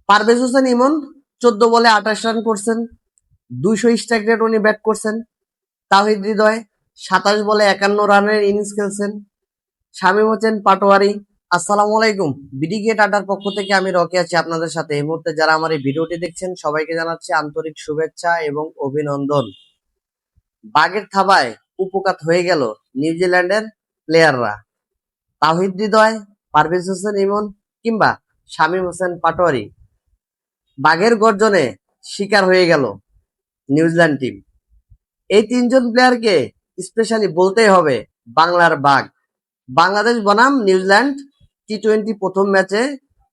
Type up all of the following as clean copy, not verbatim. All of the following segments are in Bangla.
পারভেজ হোসেন ইমন 14 বলে 28 রান করছেন, 200 স্ট্রাইক রেট উনি ব্যাট করছেন। তাওহিদ হৃদয় 27 বলে 51 রানের ইনিংস খেলছেন। শামীম হোসেন পাটোয়ারি। আসসালামু আলাইকুম, বিডিকে টাটার পক্ষ থেকে আমি রকি আছি আপনাদের সাথে। এই মুহূর্তে যারা আমার এই ভিডিওটি দেখছেন সবাইকে জানাচ্ছি আন্তরিক শুভেচ্ছা এবং অভিনন্দন। বাঘের থাবায় উপকাত হয়ে গেল নিউজিল্যান্ডের প্লেয়াররা। তাওহিদ হৃদয়, পারভেজ হোসেন ইমন কিংবা শামীম হোসেন পাটোয়ারি বাঘের গর্জনে শিকার হয়ে গেল নিউজিল্যান্ড টিম। এই তিনজন প্লেয়ারকে স্পেশালি বলতেই হবে বাংলার বাঘ। বাংলাদেশ বনাম নিউজিল্যান্ড টি-20 প্রথম ম্যাচে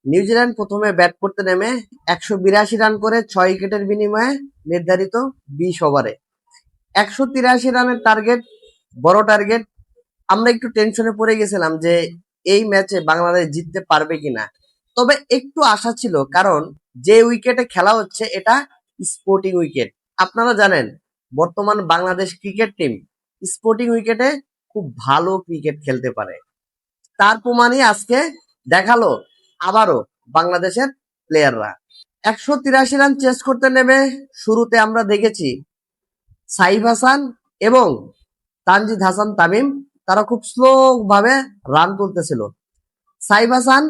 নিউজিল্যান্ড প্রথমে ব্যাট করতে নেমে 182 রান করে 6 উইকেটের বিনিময়ে নির্ধারিত 20 ওভারে 183 রানের টার্গেট, বড় টার্গেট। আমরা একটু টেনশনে পড়ে গেছিলাম যে এই ম্যাচে বাংলাদেশ জিততে পারবে কিনা, তবে একটু আশা ছিল, কারণ যে উইকেটে খেলা হচ্ছে এটা স্পোর্টিং উইকেট। আপনারা জানেন বর্তমান বাংলাদেশ ক্রিকেট টিম স্পোর্টিং উইকেটে খুব ভালো ক্রিকেট খেলতে পারে। তার প্রমাণই আজকে দেখালো আবারও বাংলাদেশের প্লেয়াররা। 183 রান চেস করতে নেমে শুরুতে আমরা দেখেছি সাইফ হাসান এবং তানজিদ হাসান তামিম, তারা খুব স্লো ভাবে রান তুলতেছিল। সাইফ হাসান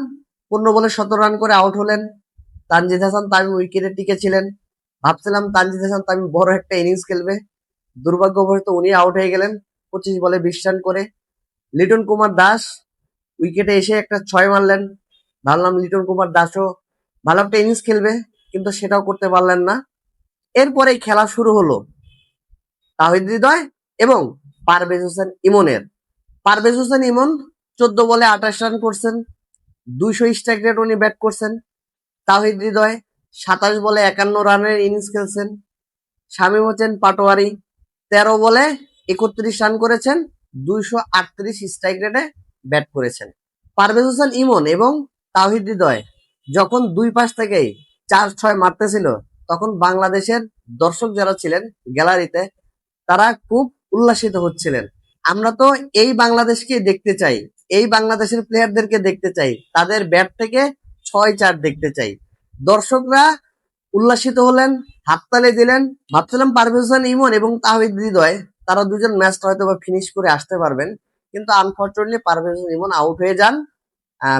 15 বলে 17 রান করে আউট হলেন। তানজিদ হাসান তামিম উইকেটে টিকে ছিলেন। ভাবছিলাম তানজিদ হাসান তামিম বড় একটা ইনিংস খেলবে, দুর্ভাগ্যবশত উনি আউট হয়ে গেলেন 25 বলে 20 রান করে। লিটন কুমার দাস উইকেটে এসে একটা 6 মারলেন। ভাবলাম লিটন কুমার দাসও ভালো একটা ইনিংস খেলবে, কিন্তু সেটাও করতে পারলেন না। এরপরে খেলা শুরু হলো তাওহিদ হৃদয় এবং পারভেজ হোসেন ইমনের। পারভেজ হোসেন ইমন 14 বলে 28 রান করছেন, 200 স্ট্রাইক রেট উনি ব্যাট করছেন। তাওহিদ হৃদয় 27 বলে 51 রানের ইনিংস খেলছেন। শামীম হোসেন পাটোয়ারি 13 বলে 31 রান করেছেন, 238 স্ট্রাইক রেটে ব্যাট করেছেন। পারভেজ হোসেন ইমন এবং তাওহিদ হৃদয় যখন দুই পাশ থেকেই 4-6 মারতেছিল, তখন বাংলাদেশের দর্শক যারা ছিলেন গ্যালারিতে তারা খুব উল্লাসিত হচ্ছিলেন। আমরা তো এই বাংলাদেশকে দেখতে চাই, এই বাংলাদেশের প্লেয়ারদেরকে দেখতে চাই, তাদের ব্যাট থেকে 6-4 দেখতে চাই। দর্শকরা উল্লাসিত হলেন, হাততালি দিলেন। ভাবছিলাম পারভেজ হোসেন ইমন এবং তাওহিদ হৃদয় তারা দুজন ম্যাচটা হয়তো বা ফিনিশ করে আসতে পারবেন, কিন্তু আনফরচুনেটলি পারভেজ হোসেন ইমন আউট হয়ে যান,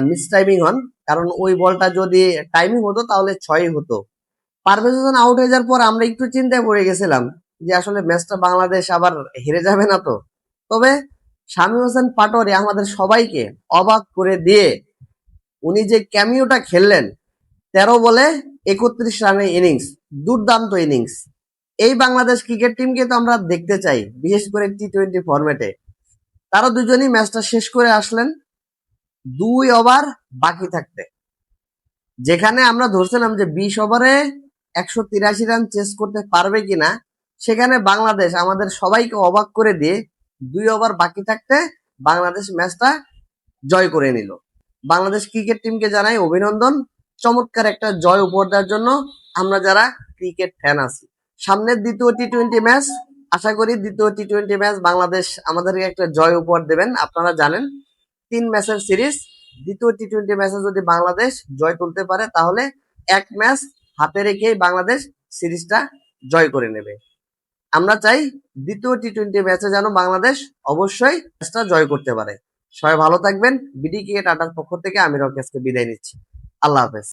মিস টাইমিং হন। কারণ ওই বলটা যদি টাইমিং হতো তাহলে 6 হতো। পারভেজ হোসেন আউট হয়ে যাওয়ার পর আমরা একটু চিন্তায় পড়ে গেছিলাম যে আসলে ম্যাচটা বাংলাদেশ আবার হেরে যাবে না তো। তবে শামীম হোসেন পাটোয়ারি আমাদের সবাইকে অবাক করে দিয়ে উনি যে ক্যামিওটা খেললেন, 13 বলে 31 রানের ইনিংস, দুর্দান্ত ইনিংস। এই বাংলাদেশ ক্রিকেট টিমকে তো আমরা দেখতে চাই, বিশেষ করে টি-20 ফরম্যাটে। তারা দুজনই ম্যাচটা শেষ করে আসলেন 2 ওভার বাকি থাকতে। যেখানে আমরা ধরছিলাম যে 20 ওভারে 183 রান চেস করতে পারবে কিনা, সেখানে বাংলাদেশ আমাদের সবাইকে অবাক করে দিয়ে 2 ওভার বাকি থাকতে বাংলাদেশ ম্যাচটা জয় করে নিল। বাংলাদেশ ক্রিকেট টিমকে জানাই অভিনন্দন, চমৎকার একটা জয় উপহার দেওয়ার জন্য আমরা যারা ক্রিকেট ফ্যান আছি। সামনের দ্বিতীয় টি-20 ম্যাচ, আশা করি দ্বিতীয় টি-20 ম্যাচ বাংলাদেশ আমাদেরকে একটা জয় উপহার দেবেন। আপনারা জানেন 3 ম্যাচের সিরিজ, দ্বিতীয় টি-20 ম্যাচে যদি বাংলাদেশ জয় তুলতে পারে তাহলে এক ম্যাচ হাতে রেখেই বাংলাদেশ সিরিজটা জয় করে নেবে। আমরা চাই দ্বিতীয় টি-20 ম্যাচে যেন বাংলাদেশ অবশ্যই ম্যাচটা জয় করতে পারে। সবাই ভালো থাকবেন। বিডিকে টাটার পক্ষ থেকে আমি রকি আজকে বিদায় নিচ্ছি। আল্লাহ হাফেজ।